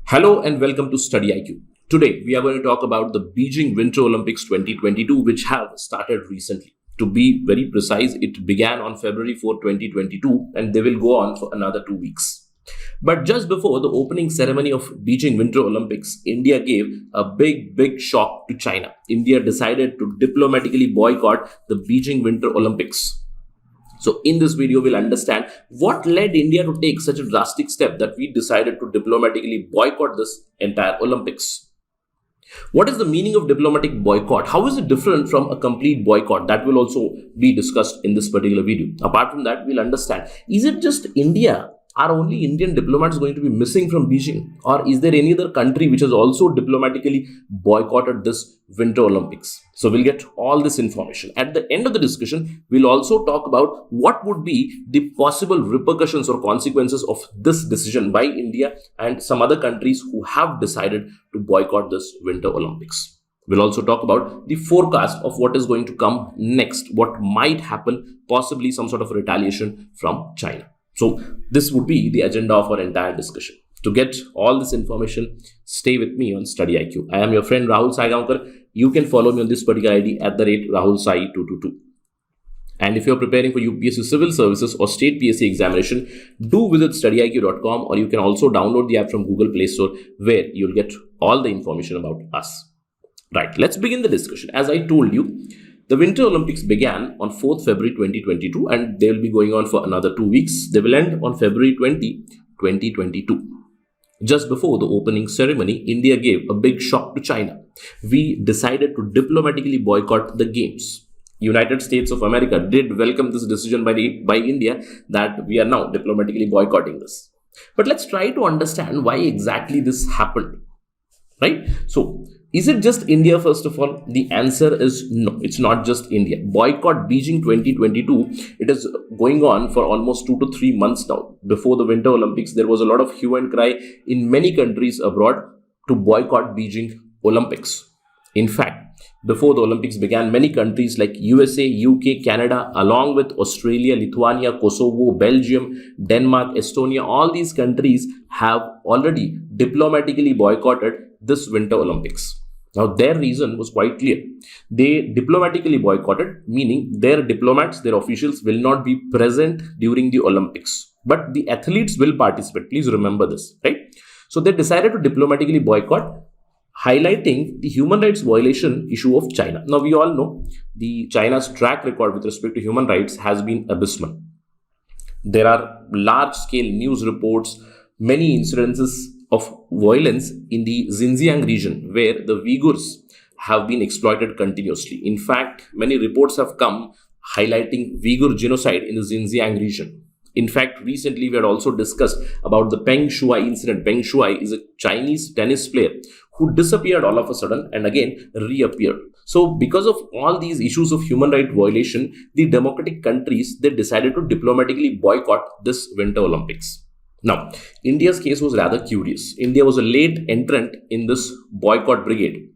Hello and welcome to StudyIQ. Today we are going to talk about the Beijing Winter Olympics 2022, which have started recently. To be very precise, it began on February 4, 2022 and they will go on for another 2 weeks. But just before the opening ceremony of Beijing Winter Olympics, India gave a big shock to China. India decided to diplomatically boycott the Beijing Winter Olympics. So in this video, we'll understand what led India to take such a drastic step that we decided to diplomatically boycott this entire Olympics. What is the meaning of diplomatic boycott? How is it different from a complete boycott? That will also be discussed in this particular video. Apart from that, we'll understand, is it just India? Are only Indian diplomats going to be missing from Beijing? Or is there any other country which has also diplomatically boycotted this Winter Olympics? So we'll get all this information. At the end of the discussion, we'll also talk about what would be the possible repercussions or consequences of this decision by India and some other countries who have decided to boycott this Winter Olympics. We'll also talk about the forecast of what is going to come next, what might happen, possibly some sort of retaliation from China. So this would be the agenda of our entire discussion. To get all this information, stay with me on StudyIQ. I am your friend Rahul Saigaonkar. You can follow me on this particular ID at the rate Rahul Sai 222. And if you're preparing for UPSC Civil Services or State PSC examination, do visit StudyIQ.com, or you can also download the app from Google Play Store, where you'll get all the information about us. Right, let's begin the discussion. As I told you, the Winter Olympics began on 4th February 2022 and they will be going on for another 2 weeks. They will end on February 20, 2022. Just before the opening ceremony, India gave a big shock to China. We decided to diplomatically boycott the games. United States of America did welcome this decision by India that we are now diplomatically boycotting this. But let's try to understand why exactly this happened. Right? So, is it just India first of all? The answer is no, it's not just India. Boycott Beijing 2022, it is going on for almost 2 to 3 months now. Before the Winter Olympics, there was a lot of hue and cry in many countries abroad to boycott Beijing Olympics. In fact, before the Olympics began, many countries like USA, UK, Canada, along with Australia, Lithuania, Kosovo, Belgium, Denmark, Estonia, all these countries have already diplomatically boycotted this Winter Olympics. Now, their reason was quite clear. They diplomatically boycotted, meaning their diplomats, their officials will not be present during the Olympics. But the athletes will participate. Please remember this, right? So they decided to diplomatically boycott, highlighting the human rights violation issue of China. Now, we all know the China's track record with respect to human rights has been abysmal. There are large-scale news reports, many incidences of violence in the Xinjiang region where the Uyghurs have been exploited continuously. In fact, many reports have come highlighting Uyghur genocide in the Xinjiang region. In fact, recently we had also discussed about the Peng Shuai incident. Peng Shuai is a Chinese tennis player who disappeared all of a sudden and again reappeared. So because of all these issues of human rights violation, the democratic countries, they decided to diplomatically boycott this Winter Olympics. Now, India's case was rather curious. India was a late entrant in this boycott brigade.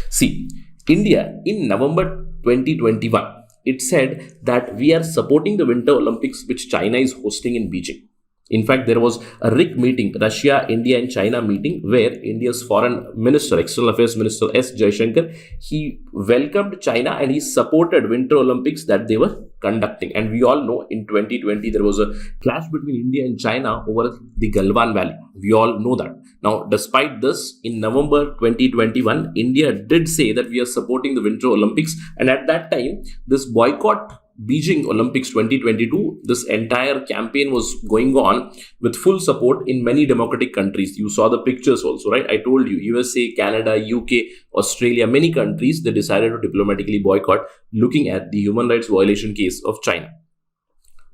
See, India in November 2021, it said that we are supporting the Winter Olympics which China is hosting in Beijing. In fact, there was a RIC meeting, Russia, India and China meeting, where India's foreign minister, external affairs minister S. Jaishankar, he welcomed China and he supported Winter Olympics that they were conducting. And we all know in 2020, there was a clash between India and China over the Galwan Valley. We all know that. Now, despite this, in November 2021, India did say that we are supporting the Winter Olympics. And at that time, this boycott Beijing Olympics 2022, this entire campaign was going on with full support in many democratic countries. You saw the pictures also, right? I told you, USA, Canada, UK, Australia, many countries, they decided to diplomatically boycott looking at the human rights violation case of China.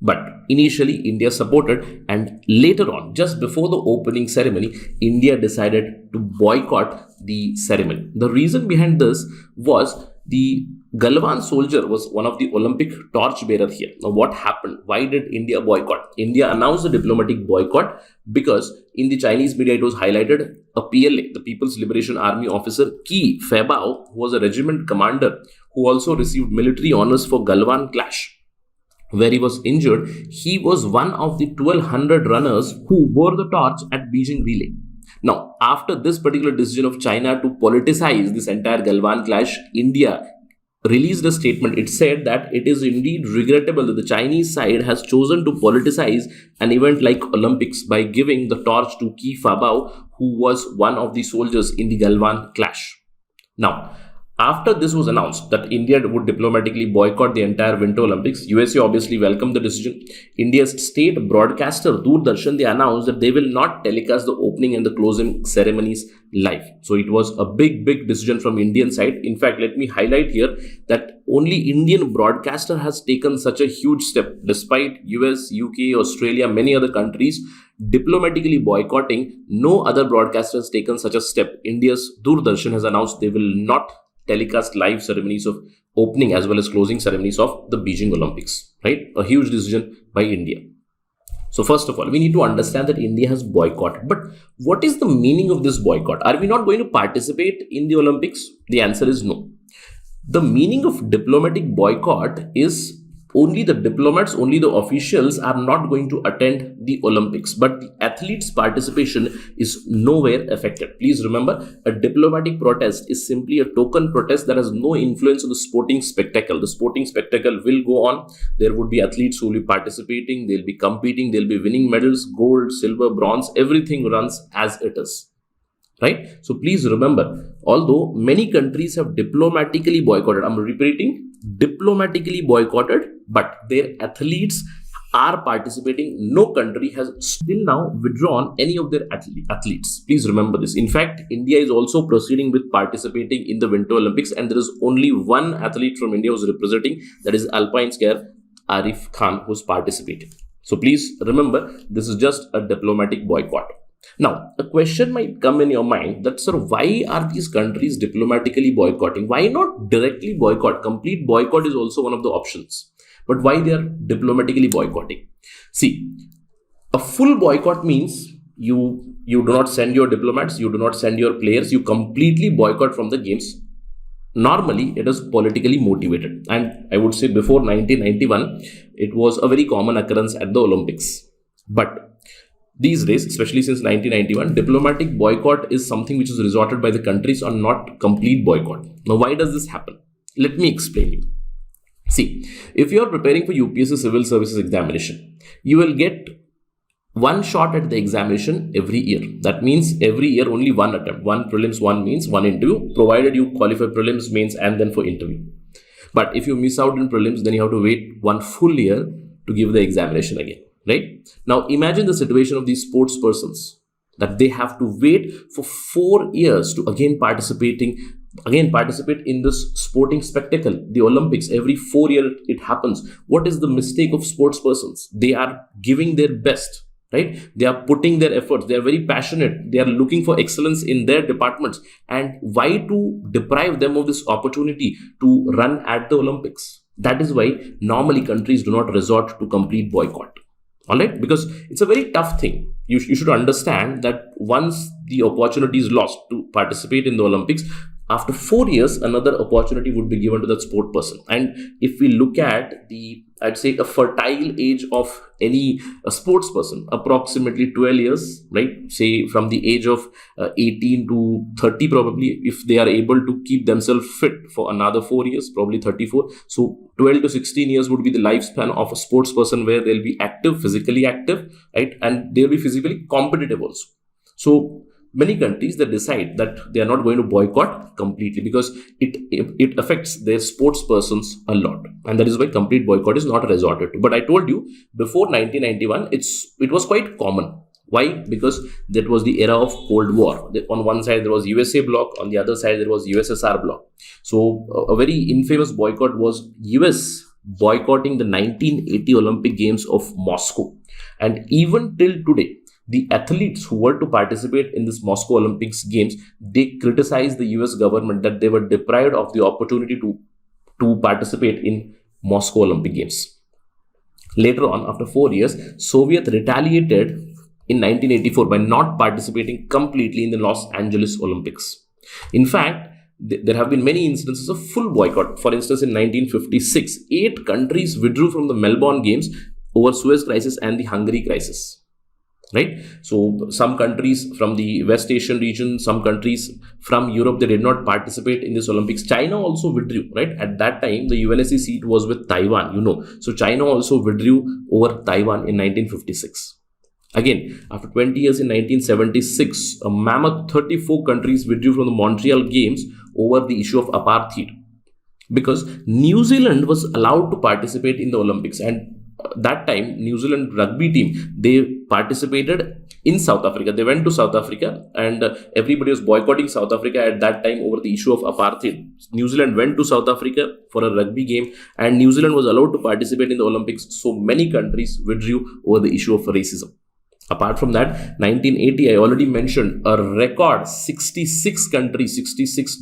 But initially, India supported, and later on, just before the opening ceremony, India decided to boycott the ceremony. The reason behind this was the Galwan soldier was one of the Olympic torchbearer here. Now, what happened? Why did India boycott? India announced a diplomatic boycott because in the Chinese media, it was highlighted a PLA, the People's Liberation Army officer, Qi Feibao, who was a regiment commander who also received military honors for Galwan clash, where he was injured. He was one of the 1,200 runners who bore the torch at Beijing relay. Now, after this particular decision of China to politicize this entire Galwan clash, India released a statement. It said that it is indeed regrettable that the Chinese side has chosen to politicize an event like Olympics by giving the torch to Qi Fabao, who was one of the soldiers in the Galwan clash. Now, after this was announced that India would diplomatically boycott the entire Winter Olympics, USA obviously welcomed the decision. India's state broadcaster Doordarshan, they announced that they will not telecast the opening and the closing ceremonies live. So it was a big decision from Indian side. In fact, let me highlight here that only Indian broadcaster has taken such a huge step, despite US, UK, Australia, many other countries diplomatically boycotting. No other broadcaster has taken such a step. India's Doordarshan has announced they will not telecast live ceremonies of opening as well as closing ceremonies of the Beijing Olympics, right? A huge decision by India. So first of all, we need to understand that India has boycotted. But what is the meaning of this boycott? Are we not going to participate in the Olympics? The answer is no. The meaning of diplomatic boycott is only the diplomats, only the officials are not going to attend the Olympics, but the athletes' participation is nowhere affected. Please remember, a diplomatic protest is simply a token protest that has no influence on the sporting spectacle. The sporting spectacle will go on. There would be athletes who will be participating, they'll be competing, they'll be winning medals, gold, silver, bronze, everything runs as it is. Right? So please remember, although many countries have diplomatically boycotted, I'm repeating, diplomatically boycotted, but their athletes are participating. No country has still now withdrawn any of their athletes. Please remember this. In fact, India is also proceeding with participating in the Winter Olympics, and there is only one athlete from India who's representing, that is alpine skier Arif Khan, who's participating. So please remember, this is just a diplomatic boycott. Now, a question might come in your mind that, sir, why are these countries diplomatically boycotting? Why not directly boycott? Complete boycott is also one of the options. But why they are diplomatically boycotting? See, a full boycott means you do not send your diplomats, you do not send your players, you completely boycott from the games. Normally, it is politically motivated. And I would say before 1991, it was a very common occurrence at the Olympics. But these days, especially since 1991, diplomatic boycott is something which is resorted by the countries on, not complete boycott. Now, why does this happen? Let me explain you. See, if you are preparing for UPSC Civil Services examination, you will get one shot at the examination every year. That means every year only one attempt. One prelims, one means, one interview, provided you qualify prelims, mains, and then for interview. But if you miss out in prelims, then you have to wait one full year to give the examination again. Right? Now, imagine the situation of these sports persons, that they have to wait for 4 years to again participate in this sporting spectacle, the Olympics. Every 4 years it happens. What is the mistake of sports persons? They are giving their best, right? They are putting their efforts. They are very passionate. They are looking for excellence in their departments. And why to deprive them of this opportunity to run at the Olympics? That is why normally countries do not resort to complete boycott. All right, because it's a very tough thing. You should understand that once the opportunity is lost to participate in the Olympics, after 4 years, another opportunity would be given to that sport person. And if we look at I'd say a fertile age of a sports person, approximately 12 years, right? Say from the age of 18 to 30, probably, if they are able to keep themselves fit for another 4 years, probably 34. So 12 to 16 years would be the lifespan of a sports person, where they'll be active, physically active, right? And they'll be physically competitive also. So many countries, they decide that they are not going to boycott completely because it affects their sports persons a lot, and that is why complete boycott is not resorted to. But I told you, before 1991, it was quite common. Why? Because that was the era of Cold War. On one side there was USA bloc, on the other side there was USSR bloc. So a very infamous boycott was US boycotting the 1980 Olympic Games of Moscow, and even till today, the athletes who were to participate in this Moscow Olympics Games, they criticized the US government that they were deprived of the opportunity to participate in Moscow Olympic Games. Later on, after 4 years, Soviet retaliated in 1984 by not participating completely in the Los Angeles Olympics. In fact, there have been many instances of full boycott. For instance, in 1956, 8 countries withdrew from the Melbourne Games over Suez Crisis and the Hungary crisis. right? So some countries from the West Asian region, some countries from Europe, they did not participate in this Olympics. China also withdrew, right? At that time, the UNSC seat was with Taiwan, So China also withdrew over Taiwan in 1956. Again, after 20 years in 1976, a mammoth 34 countries withdrew from the Montreal Games over the issue of apartheid, because New Zealand was allowed to participate in the Olympics, and that time New Zealand rugby team, they participated in South Africa. They went to South Africa, and everybody was boycotting South Africa at that time over the issue of apartheid. New Zealand went to South Africa for a rugby game, and New Zealand was allowed to participate in the Olympics. So many countries withdrew over the issue of racism. Apart from that, 1980, I already mentioned, a record 66 countries, 66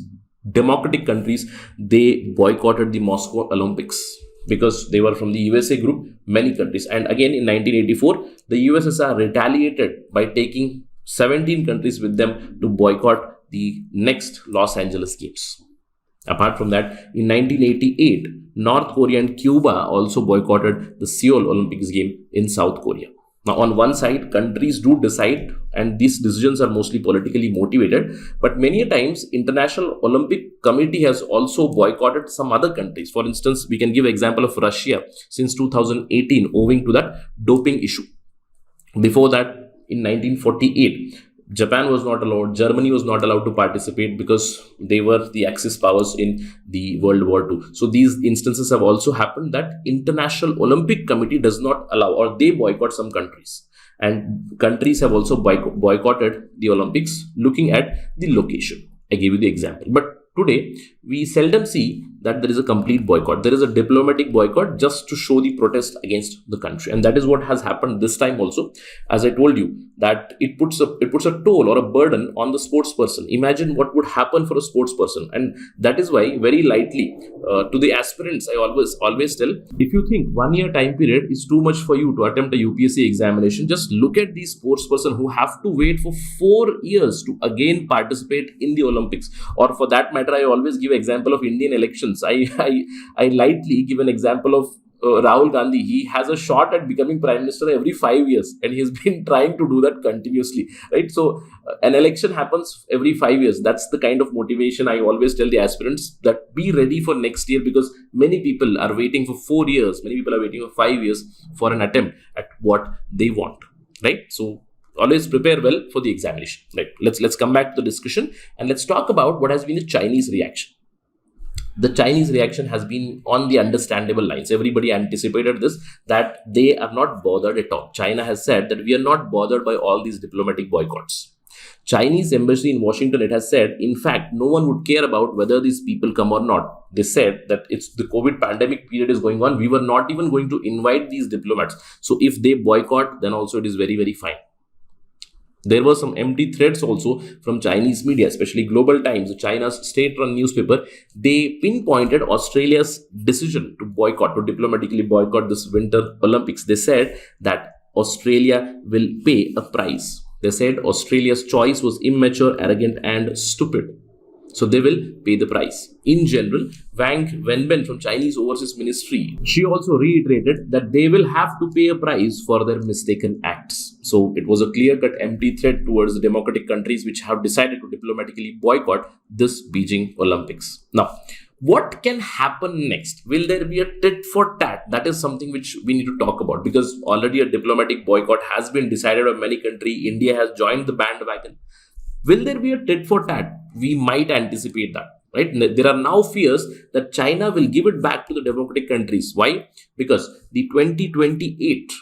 democratic countries, they boycotted the Moscow Olympics because they were from the USA group, many countries. And again, in 1984, the USSR retaliated by taking 17 countries with them to boycott the next Los Angeles Games. Apart from that, in 1988, North Korea and Cuba also boycotted the Seoul Olympics game in South Korea. Now, on one side, countries do decide, and these decisions are mostly politically motivated, but many times, International Olympic Committee has also boycotted some other countries. For instance, we can give example of Russia since 2018, owing to that doping issue. Before that, in 1948, Japan was not allowed, Germany was not allowed to participate because they were the Axis powers in the World War II. So these instances have also happened that International Olympic Committee does not allow, or they boycott some countries. And countries have also boycotted the Olympics looking at the location. I gave you the example. But today, we seldom see that there is a complete boycott. There is a diplomatic boycott just to show the protest against the country. And that is what has happened this time also. As I told you, that it puts a toll or a burden on the sports person. Imagine what would happen for a sports person. And that is why, very lightly, to the aspirants, I always tell, if you think 1 year time period is too much for you to attempt a UPSC examination, just look at these sports person who have to wait for 4 years to again participate in the Olympics. Or for that matter, I always give example of Indian elections. I lightly give an example of Rahul Gandhi. He has a shot at becoming Prime Minister every 5 years, and he's been trying to do that continuously, right? So an election happens every 5 years. That's the kind of motivation I always tell the aspirants, that be ready for next year, because many people are waiting for 4 years, many people are waiting for 5 years for an attempt at what they want, right? So always prepare well for the examination, right? Let's come back to the discussion, and let's talk about what has been the Chinese reaction. The Chinese reaction has been on the understandable lines. Everybody anticipated this, that they are not bothered at all. China has said that we are not bothered by all these diplomatic boycotts. Chinese embassy in Washington, it has said, in fact, no one would care about whether these people come or not. They said that it's the COVID pandemic period is going on. We were not even going to invite these diplomats. So if they boycott, then also it is very, very fine. There were some empty threats also from Chinese media, especially Global Times, China's state-run newspaper. They pinpointed Australia's decision to boycott, to diplomatically boycott this Winter Olympics. They said that Australia will pay a price. They said Australia's choice was immature, arrogant, and stupid. So they will pay the price. In general, Wang Wenbin from Chinese Overseas Ministry, she also reiterated that they will have to pay a price for their mistaken acts. So it was a clear-cut empty threat towards the democratic countries which have decided to diplomatically boycott this Beijing Olympics. Now, what can happen next? Will there be a tit for tat? That is something which we need to talk about, because already a diplomatic boycott has been decided by many countries. India has joined the bandwagon. Will there be a tit for tat? We might anticipate that, right? There are now fears that China will give it back to the democratic countries. Why? Because the 2028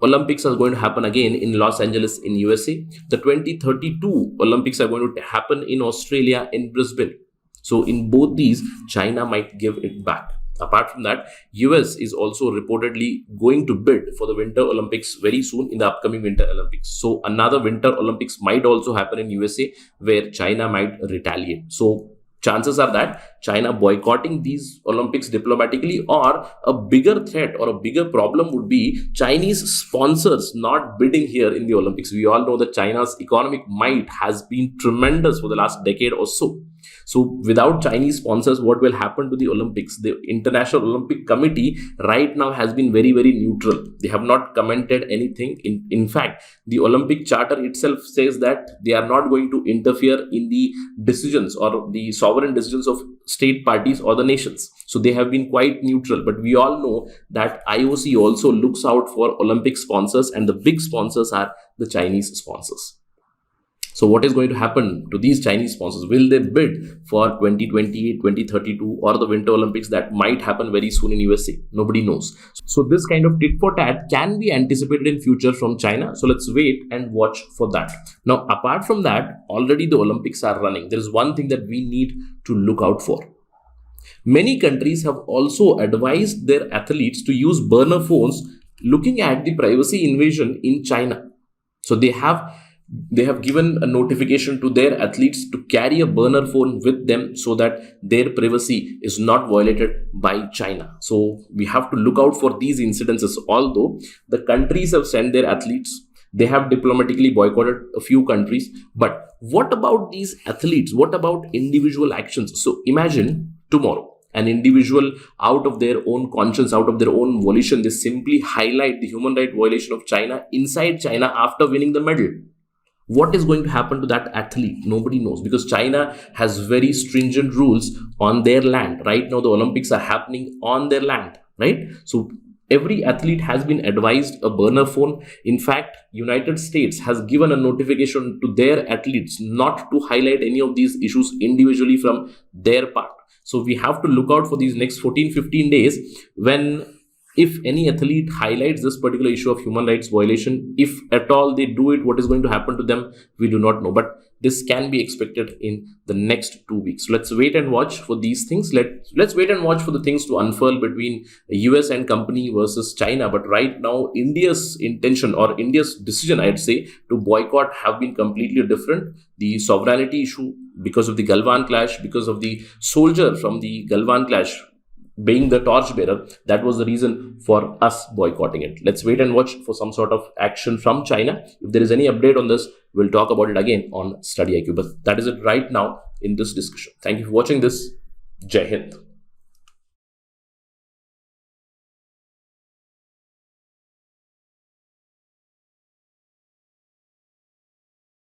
Olympics are going to happen again in Los Angeles in USA. The 2032 Olympics are going to happen in Australia in Brisbane. So in both these, China might give it back. Apart from that, US is also reportedly going to bid for the Winter Olympics very soon in the upcoming Winter Olympics. So another Winter Olympics might also happen in USA where China might retaliate. So chances are that China boycotting these Olympics diplomatically, or a bigger threat or a bigger problem would be Chinese sponsors not bidding here in the Olympics. We all know that China's economic might has been tremendous for the last decade or so. So without Chinese sponsors, what will happen to the Olympics? The International Olympic Committee right now has been very, very neutral. They have not commented anything. In fact, the Olympic Charter itself says that they are not going to interfere in the decisions or the sovereign decisions of state parties or the nations. So they have been quite neutral. But we all know that IOC also looks out for Olympic sponsors, and the big sponsors are the Chinese sponsors. So what is going to happen to these Chinese sponsors? Will they bid for 2028, 2032 or the Winter Olympics that might happen very soon in USA? Nobody knows. So this kind of tit for tat can be anticipated in future from China. So let's wait and watch for that. Now, apart from that, already the Olympics are running. There is one thing that we need to look out for. Many countries have also advised their athletes to use burner phones, looking at the privacy invasion in China. So they have given a notification to their athletes to carry a burner phone with them so that their privacy is not violated by China. So we have to look out for these incidences. Although the countries have sent their athletes, they have diplomatically boycotted a few countries. But what about these athletes? What about individual actions? So imagine tomorrow an individual, out of their own conscience, out of their own volition, they simply highlight the human rights violation of China inside China after winning the medal. What is going to happen to that athlete? Nobody knows, because China has very stringent rules on their land. Right now, the Olympics are happening on their land, right? So every athlete has been advised a burner phone. In fact, United States has given a notification to their athletes not to highlight any of these issues individually from their part. So we have to look out for these next 14-15 days when, if any athlete highlights this particular issue of human rights violation, if at all they do it, what is going to happen to them, we do not know. But this can be expected in the next 2 weeks. So let's wait and watch for these things. Let's wait and watch for the things to unfurl between US and company versus China. But right now, India's intention or India's decision, I'd say, to boycott have been completely different. The sovereignty issue, because of the Galwan clash, because of the soldier from the Galwan clash being the torchbearer, that was the reason for us boycotting it. Let's wait and watch for some sort of action from China. If there is any update on this, we'll talk about it again on StudyIQ. But that is it right now in this discussion. Thank you for watching this. Jai Hind.